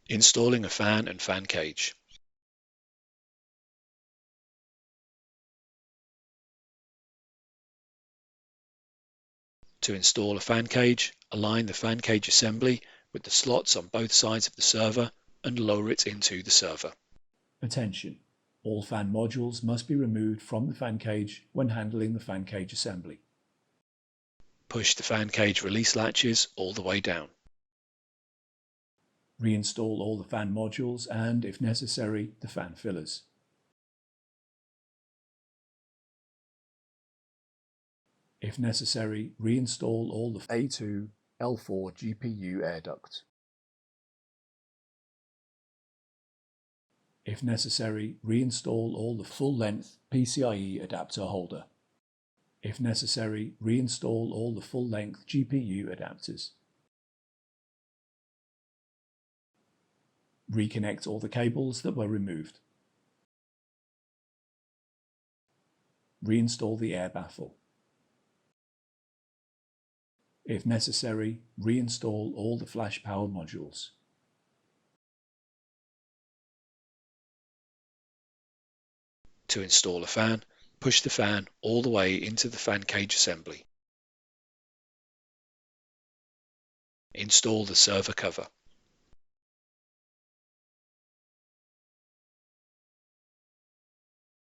Installing a fan and fan cage. To install a fan cage, align the fan cage assembly with the slots on both sides of the server and lower it into the server. Attention! All fan modules must be removed from the fan cage when handling the fan cage assembly. Push the fan cage release latches all the way down. Reinstall all the fan modules and, if necessary, the fan fillers. If necessary, reinstall all the A2, L4 GPU air duct. If necessary, reinstall all the full-length PCIe adapter holder. If necessary, reinstall all the full-length GPU adapters. Reconnect all the cables that were removed. Reinstall the air baffle. If necessary, reinstall all the flash power modules. To install a fan, push the fan all the way into the fan cage assembly. Install the server cover.